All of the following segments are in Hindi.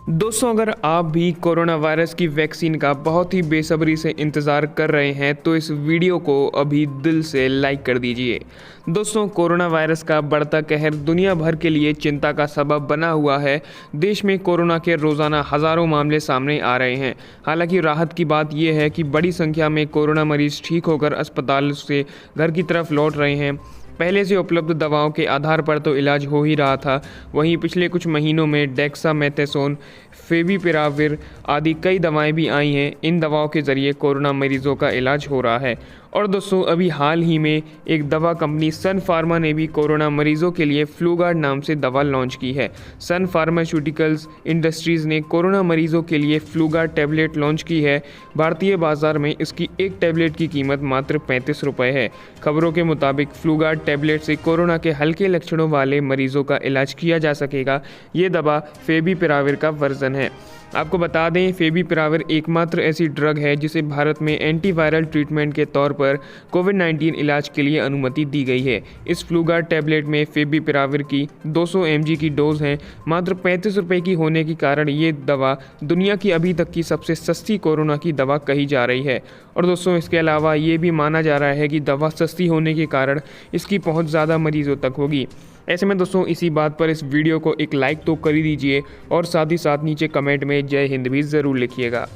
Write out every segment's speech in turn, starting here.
दोस्तों, अगर आप भी कोरोना वायरस की वैक्सीन का बहुत ही बेसब्री से इंतज़ार कर रहे हैं तो इस वीडियो को अभी दिल से लाइक कर दीजिए। दोस्तों, कोरोना वायरस का बढ़ता कहर दुनिया भर के लिए चिंता का सबब बना हुआ है। देश में कोरोना के रोज़ाना हज़ारों मामले सामने आ रहे हैं। हालांकि राहत की बात यह है कि बड़ी संख्या में कोरोना मरीज़ ठीक होकर अस्पताल से घर की तरफ लौट रहे हैं। पहले से उपलब्ध दवाओं के आधार पर तो इलाज हो ही रहा था। वहीं पिछले कुछ महीनों में डेक्सामेथासोन, फेविपिराविर आदि कई दवाएं भी आई हैं। इन दवाओं के ज़रिए कोरोना मरीजों का इलाज हो रहा है। और दोस्तों, अभी हाल ही में एक दवा कंपनी सन फार्मा ने भी कोरोना मरीजों के लिए फ्लूगार्ड नाम से दवा लॉन्च की है। सन फार्मास्यूटिकल्स इंडस्ट्रीज़ ने कोरोना मरीजों के लिए फ्लूगार्ड टैबलेट लॉन्च की है। भारतीय बाजार में इसकी एक टैबलेट की कीमत मात्र 35 रुपये है। खबरों के मुताबिक फ्लूगार्ड टैबलेट से कोरोना के हल्के लक्षणों वाले मरीजों का इलाज किया जा सकेगा। ये दवा फेविपिराविर का वर्जन है। आपको बता दें, फेविपिराविर एकमात्र ऐसी ड्रग है जिसे भारत में एंटीवायरल ट्रीटमेंट के तौर पर कोविड-19 इलाज के लिए अनुमति दी गई है। इस फ्लूगार्ड टैबलेट में फेविपिराविर की 200 mg की डोज है। मात्र 35 रुपये की होने के कारण ये दवा दुनिया की अभी तक की सबसे सस्ती कोरोना की दवा कही जा रही है। और दोस्तों, इसके अलावा ये भी माना जा रहा है कि दवा सस्ती होने के कारण इसकी पहुंच ज़्यादा मरीजों तक होगी। ऐसे में दोस्तों, इसी बात पर इस वीडियो को एक लाइक तो कर ही दीजिए और साथ ही साथ नीचे कमेंट में जय हिंद भी ज़रूर लिखिएगा।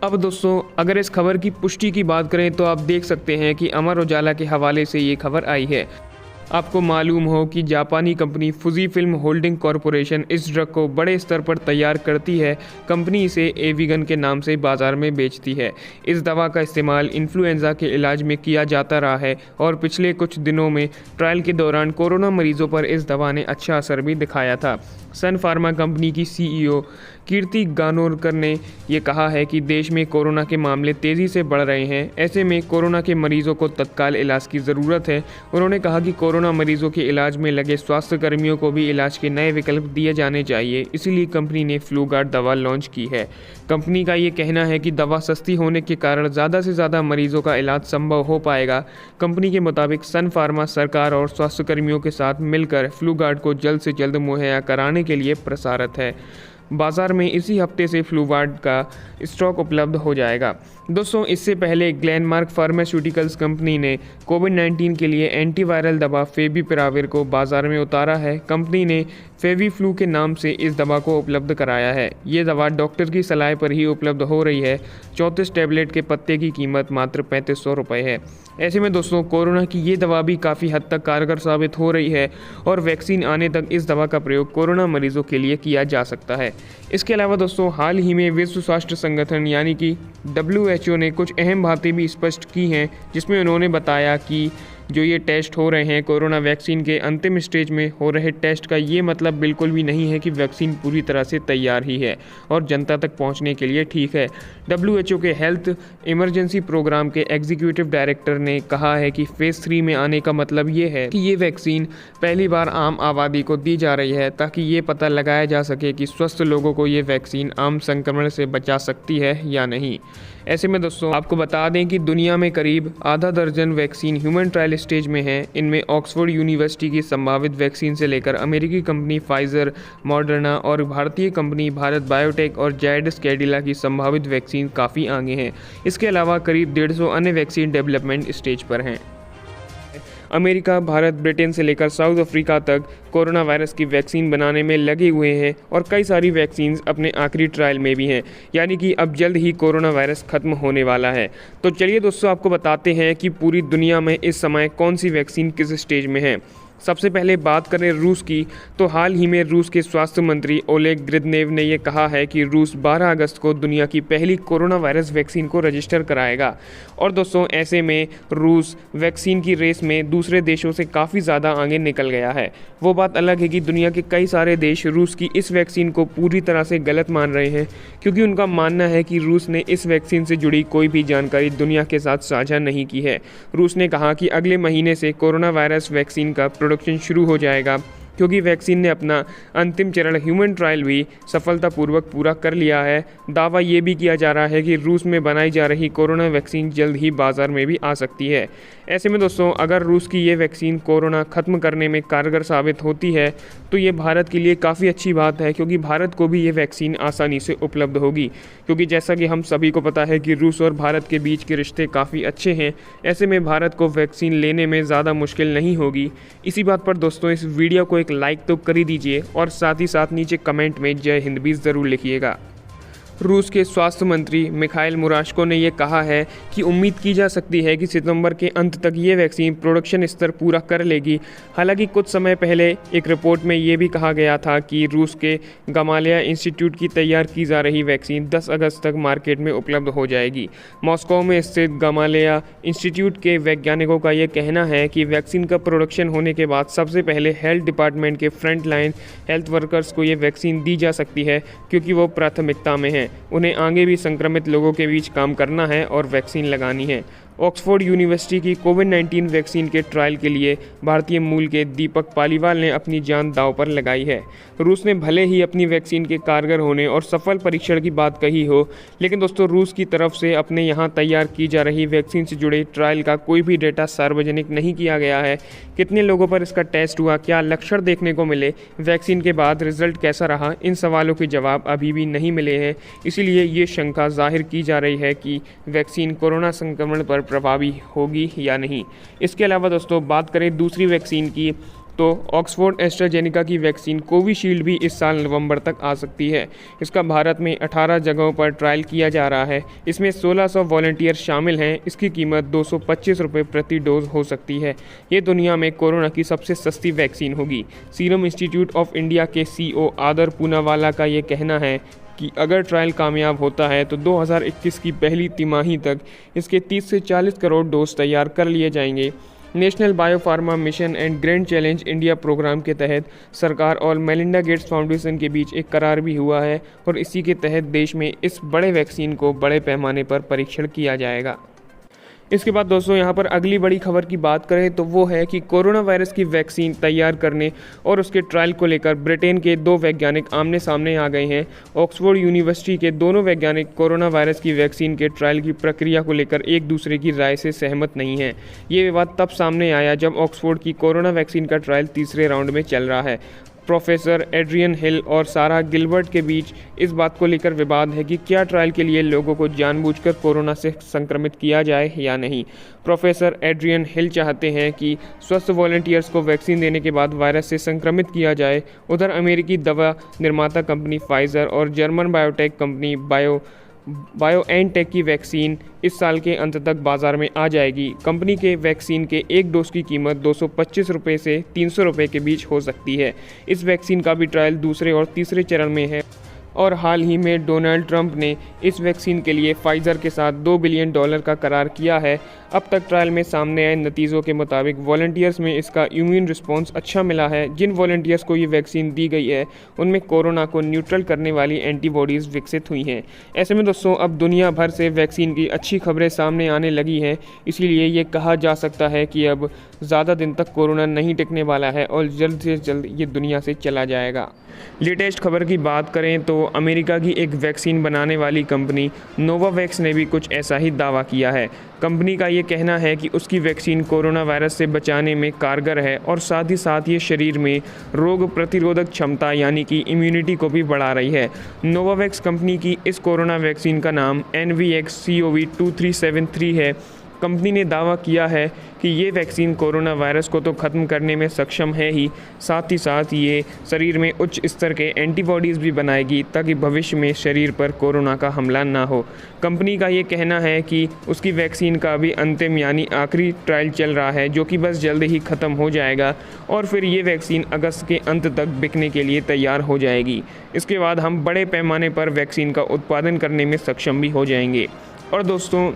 अब दोस्तों, अगर इस खबर की पुष्टि की बात करें तो आप देख सकते हैं कि अमर उजाला के हवाले से ये खबर आई है। आपको मालूम हो कि जापानी कंपनी फुजी फिल्म होल्डिंग कॉरपोरेशन इस ड्रग को बड़े स्तर पर तैयार करती है। कंपनी इसे एविगन के नाम से बाजार में बेचती है। इस दवा का इस्तेमाल इन्फ्लुएंजा के इलाज में किया जाता रहा है और पिछले कुछ दिनों में ट्रायल के दौरान कोरोना मरीजों पर इस दवा ने अच्छा असर भी दिखाया था। सन फार्मा कंपनी की CEO कीर्ति गानोरकर ने यह कहा है कि देश में कोरोना के मामले तेज़ी से बढ़ रहे हैं। ऐसे में कोरोना के मरीजों को तत्काल इलाज की ज़रूरत है। उन्होंने कहा कि कोरोना मरीजों के इलाज में लगे स्वास्थ्य कर्मियों को भी इलाज के नए विकल्प दिए जाने चाहिए। इसीलिए कंपनी ने फ्लूगार्ड दवा लॉन्च की है। कंपनी का ये कहना है कि दवा सस्ती होने के कारण ज़्यादा से ज़्यादा मरीजों का इलाज संभव हो पाएगा। कंपनी के मुताबिक सन फार्मा सरकार और स्वास्थ्य कर्मियों के साथ मिलकर फ्लूगार्ड को जल्द से जल्द मुहैया कराने के लिए प्रसारित है। बाजार में इसी हफ्ते से फ्लूगार्ड का स्टॉक उपलब्ध हो जाएगा। दोस्तों, इससे पहले ग्लेनमार्क फार्मास्यूटिकल्स कंपनी ने कोविड-19 के लिए एंटीवायरल दवा फेविपिराविर को बाजार में उतारा है। कंपनी ने फेविफ्लू के नाम से इस दवा को उपलब्ध कराया है। ये दवा डॉक्टर की सलाह पर ही उपलब्ध हो रही है। 34 टैबलेट के पत्ते की कीमत मात्र 3500 रुपये है। ऐसे में दोस्तों, कोरोना की ये दवा भी काफ़ी हद तक कारगर साबित हो रही है और वैक्सीन आने तक इस दवा का प्रयोग कोरोना मरीजों के लिए किया जा सकता है। इसके अलावा दोस्तों, हाल ही में विश्व स्वास्थ्य संगठन यानी कि WHO ने कुछ अहम बातें भी स्पष्ट की हैं, जिसमें उन्होंने बताया कि जो ये टेस्ट हो रहे हैं कोरोना वैक्सीन के अंतिम स्टेज में हो रहे टेस्ट का ये मतलब बिल्कुल भी नहीं है कि वैक्सीन पूरी तरह से तैयार ही है और जनता तक पहुंचने के लिए ठीक है। WHO के हेल्थ इमरजेंसी प्रोग्राम के एग्जीक्यूटिव डायरेक्टर ने कहा है कि फेज़ 3 में आने का मतलब ये है कि ये वैक्सीन पहली बार आम आबादी को दी जा रही है ताकि ये पता लगाया जा सके कि स्वस्थ लोगों को ये वैक्सीन आम संक्रमण से बचा सकती है या नहीं। ऐसे में दोस्तों, आपको बता दें कि दुनिया में करीब आधा दर्जन वैक्सीन ह्यूमन ट्रायल स्टेज में हैं। इनमें ऑक्सफोर्ड यूनिवर्सिटी की संभावित वैक्सीन से लेकर अमेरिकी कंपनी फाइजर, मॉडर्ना और भारतीय कंपनी भारत बायोटेक और जायडस कैडिला की संभावित वैक्सीन काफ़ी आगे हैं। इसके अलावा करीब 150 अन्य वैक्सीन डेवलपमेंट स्टेज पर हैं। अमेरिका, भारत, ब्रिटेन से लेकर साउथ अफ्रीका तक कोरोना वायरस की वैक्सीन बनाने में लगे हुए हैं और कई सारी वैक्सीन अपने आखिरी ट्रायल में भी हैं। यानी कि अब जल्द ही कोरोना वायरस ख़त्म होने वाला है। तो चलिए दोस्तों, आपको बताते हैं कि पूरी दुनिया में इस समय कौन सी वैक्सीन किस स्टेज में है। सबसे पहले बात करें रूस की, तो हाल ही में रूस के स्वास्थ्य मंत्री ओलेग ग्रिदनेव ने यह कहा है कि रूस 12 अगस्त को दुनिया की पहली कोरोना वायरस वैक्सीन को रजिस्टर कराएगा। और दोस्तों, ऐसे में रूस वैक्सीन की रेस में दूसरे देशों से काफ़ी ज़्यादा आगे निकल गया है। वो बात अलग है कि दुनिया के कई सारे देश रूस की इस वैक्सीन को पूरी तरह से गलत मान रहे हैं, क्योंकि उनका मानना है कि रूस ने इस वैक्सीन से जुड़ी कोई भी जानकारी दुनिया के साथ साझा नहीं की है। रूस ने कहा कि अगले महीने से कोरोना वायरस वैक्सीन का प्रोडक्शन शुरू हो जाएगा, क्योंकि वैक्सीन ने अपना अंतिम चरण ह्यूमन ट्रायल भी सफलतापूर्वक पूरा कर लिया है। दावा ये भी किया जा रहा है कि रूस में बनाई जा रही कोरोना वैक्सीन जल्द ही बाजार में भी आ सकती है। ऐसे में दोस्तों अगर रूस की ये वैक्सीन कोरोना ख़त्म करने में कारगर साबित होती है तो ये भारत के लिए काफ़ी अच्छी बात है, क्योंकि भारत को भी ये वैक्सीन आसानी से उपलब्ध होगी। क्योंकि जैसा कि हम सभी को पता है कि रूस और भारत के बीच के रिश्ते काफ़ी अच्छे हैं, ऐसे में भारत को वैक्सीन लेने में ज़्यादा मुश्किल नहीं होगी। इसी बात पर दोस्तों इस वीडियो को एक लाइक तो कर ही दीजिए और साथ ही साथ नीचे कमेंट में जय हिंद भी ज़रूर लिखिएगा। रूस के स्वास्थ्य मंत्री मिखाइल मुराशको ने यह कहा है कि उम्मीद की जा सकती है कि सितंबर के अंत तक ये वैक्सीन प्रोडक्शन स्तर पूरा कर लेगी। हालांकि कुछ समय पहले एक रिपोर्ट में ये भी कहा गया था कि रूस के गमालिया इंस्टीट्यूट की तैयार की जा रही वैक्सीन 10 अगस्त तक मार्केट में उपलब्ध हो जाएगी। मॉस्को में स्थित गमालिया इंस्टीट्यूट के वैज्ञानिकों का यह कहना है कि वैक्सीन का प्रोडक्शन होने के बाद सबसे पहले हेल्थ डिपार्टमेंट के फ्रंट लाइन हेल्थ वर्कर्स को ये वैक्सीन दी जा सकती है, क्योंकि वो प्राथमिकता में है। उन्हें आगे भी संक्रमित लोगों के बीच काम करना है और वैक्सीन लगानी है। ऑक्सफोर्ड यूनिवर्सिटी की कोविड-19 वैक्सीन के ट्रायल के लिए भारतीय मूल के दीपक पालीवाल ने अपनी जान दांव पर लगाई है। रूस ने भले ही अपनी वैक्सीन के कारगर होने और सफल परीक्षण की बात कही हो, लेकिन दोस्तों रूस की तरफ से अपने यहाँ तैयार की जा रही वैक्सीन से जुड़े ट्रायल का कोई भी डेटा सार्वजनिक नहीं किया गया है। कितने लोगों पर इसका टेस्ट हुआ, क्या लक्षण देखने को मिले, वैक्सीन के बाद रिजल्ट कैसा रहा, इन सवालों के जवाब अभी भी नहीं मिले हैं। इसीलिए ये शंका जाहिर की जा रही है कि वैक्सीन कोरोना संक्रमण पर प्रभावी होगी या नहीं। इसके अलावा दोस्तों बात करें दूसरी वैक्सीन की, तो ऑक्सफोर्ड एस्ट्राजेनिका की वैक्सीन कोविशील्ड भी इस साल नवंबर तक आ सकती है। इसका भारत में 18 जगहों पर ट्रायल किया जा रहा है। इसमें 1600 वॉलंटियर शामिल हैं। इसकी कीमत 225 रुपये प्रति डोज हो सकती है। ये दुनिया में कोरोना की सबसे सस्ती वैक्सीन होगी। सीरम इंस्टीट्यूट ऑफ इंडिया के CEO आदर पूनावाला का ये कहना है कि अगर ट्रायल कामयाब होता है तो 2021 की पहली तिमाही तक इसके 30 से 40 करोड़ डोज तैयार कर लिए जाएंगे। National biopharma mission and grand challenge India programme के तहत सरकार और मेलिंडा गेट्स फाउंडेशन के बीच एक करार भी हुआ है और इसी के तहत देश में इस बड़े वैक्सीन को बड़े पैमाने पर परीक्षण किया जाएगा। इसके बाद दोस्तों यहाँ पर अगली बड़ी खबर की बात करें तो वो है कि कोरोना वायरस की वैक्सीन तैयार करने और उसके ट्रायल को लेकर ब्रिटेन के 2 वैज्ञानिक आमने सामने आ गए हैं। ऑक्सफोर्ड यूनिवर्सिटी के दोनों वैज्ञानिक कोरोना वायरस की वैक्सीन के ट्रायल की प्रक्रिया को लेकर एक दूसरे की राय से सहमत नहीं हैं। ये विवाद तब सामने आया जब ऑक्सफोर्ड की कोरोना वैक्सीन का ट्रायल तीसरे राउंड में चल रहा है। प्रोफेसर एड्रियन हिल और सारा गिलबर्ट के बीच इस बात को लेकर विवाद है कि क्या ट्रायल के लिए लोगों को जानबूझकर कोरोना से संक्रमित किया जाए या नहीं। प्रोफेसर एड्रियन हिल चाहते हैं कि स्वस्थ वॉलंटियर्स को वैक्सीन देने के बाद वायरस से संक्रमित किया जाए। उधर अमेरिकी दवा निर्माता कंपनी फाइजर और जर्मन बायोटेक कंपनी बायोएनटेक की वैक्सीन इस साल के अंत तक बाजार में आ जाएगी। कंपनी के वैक्सीन के एक डोज की कीमत 225 रुपये से 300 रुपये के बीच हो सकती है। इस वैक्सीन का भी ट्रायल दूसरे और तीसरे चरण में है और हाल ही में डोनाल्ड ट्रंप ने इस वैक्सीन के लिए फाइजर के साथ $2 बिलियन का करार किया है। अब तक ट्रायल में सामने आए नतीजों के मुताबिक वॉलंटियर्स में इसका इम्यून रिस्पॉन्स अच्छा मिला है। जिन वॉलंटियर्स को ये वैक्सीन दी गई है उनमें कोरोना को न्यूट्रल करने वाली एंटीबॉडीज़ विकसित हुई हैं। ऐसे में दोस्तों अब दुनिया भर से वैक्सीन की अच्छी खबरें सामने आने लगी हैं, इसीलिए ये कहा जा सकता है कि अब ज़्यादा दिन तक कोरोना नहीं टिकने वाला है और जल्द से जल्द ये दुनिया से चला जाएगा। लेटेस्ट खबर की बात करें तो अमेरिका की एक वैक्सीन बनाने वाली कंपनी नोवावैक्स ने भी कुछ ऐसा ही दावा किया है। कंपनी का ये कहना है कि उसकी वैक्सीन कोरोना वायरस से बचाने में कारगर है और साथ ही साथ ये शरीर में रोग प्रतिरोधक क्षमता यानी कि इम्यूनिटी को भी बढ़ा रही है। नोवावैक्स कंपनी की इस कोरोना वैक्सीन का नाम NVX-CoV2373 है। कंपनी ने दावा किया है कि ये वैक्सीन कोरोना वायरस को तो ख़त्म करने में सक्षम है ही साथ ये शरीर में उच्च स्तर के एंटीबॉडीज़ भी बनाएगी ताकि भविष्य में शरीर पर कोरोना का हमला ना हो। कंपनी का ये कहना है कि उसकी वैक्सीन का अभी अंतिम यानी आखिरी ट्रायल चल रहा है, जो कि बस जल्द ही ख़त्म हो जाएगा और फिर ये वैक्सीन अगस्त के अंत तक बिकने के लिए तैयार हो जाएगी। इसके बाद हम बड़े पैमाने पर वैक्सीन का उत्पादन करने में सक्षम भी हो जाएंगे। और दोस्तों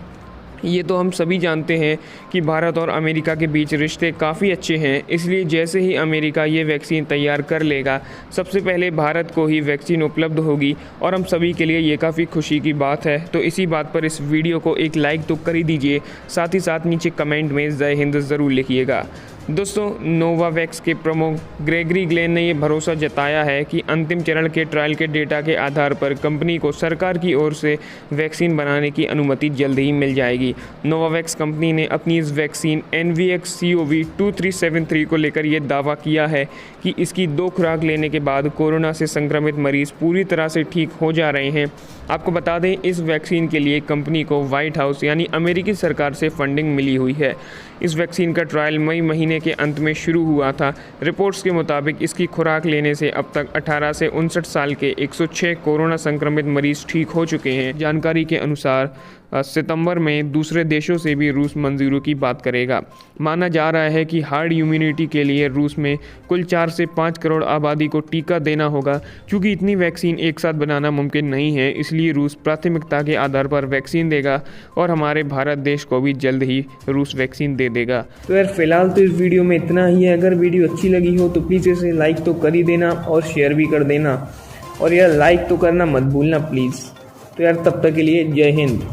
ये तो हम सभी जानते हैं कि भारत और अमेरिका के बीच रिश्ते काफ़ी अच्छे हैं, इसलिए जैसे ही अमेरिका ये वैक्सीन तैयार कर लेगा सबसे पहले भारत को ही वैक्सीन उपलब्ध होगी और हम सभी के लिए ये काफ़ी खुशी की बात है। तो इसी बात पर इस वीडियो को एक लाइक तो कर ही दीजिए, साथ ही साथ नीचे कमेंट में जय हिंद ज़रूर लिखिएगा। दोस्तों, नोवावैक्स के प्रमुख ग्रेगरी ग्लेन ने यह भरोसा जताया है कि अंतिम चरण के ट्रायल के डेटा के आधार पर कंपनी को सरकार की ओर से वैक्सीन बनाने की अनुमति जल्द ही मिल जाएगी। नोवावैक्स कंपनी ने अपनी इस वैक्सीन NVX-CoV2373 को लेकर यह दावा किया है कि इसकी 2 खुराक लेने के बाद कोरोना से संक्रमित मरीज पूरी तरह से ठीक हो जा रहे हैं। आपको बता दें, इस वैक्सीन के लिए कंपनी को व्हाइट हाउस यानी अमेरिकी सरकार से फंडिंग मिली हुई है। इस वैक्सीन का ट्रायल मई महीने के अंत में शुरू हुआ था। रिपोर्ट्स के मुताबिक इसकी खुराक लेने से अब तक 18 से 59 साल के 106 कोरोना संक्रमित मरीज ठीक हो चुके हैं। जानकारी के अनुसार सितंबर में दूसरे देशों से भी रूस मंजूरी की बात करेगा। माना जा रहा है कि हार्ड इम्यूनिटी के लिए रूस में कुल 4 से 5 करोड़ आबादी को टीका देना होगा। क्योंकि इतनी वैक्सीन एक साथ बनाना मुमकिन नहीं है, इसलिए रूस प्राथमिकता के आधार पर वैक्सीन देगा और हमारे भारत देश को भी जल्द ही रूस वैक्सीन दे देगा। तो यार फिलहाल तो इस वीडियो में इतना ही है। अगर वीडियो अच्छी लगी हो तो प्लीज़ इसे लाइक तो कर ही देना और शेयर भी कर देना, और यार लाइक तो करना मत भूलना प्लीज़। तो यार तब तक के लिए जय हिंद।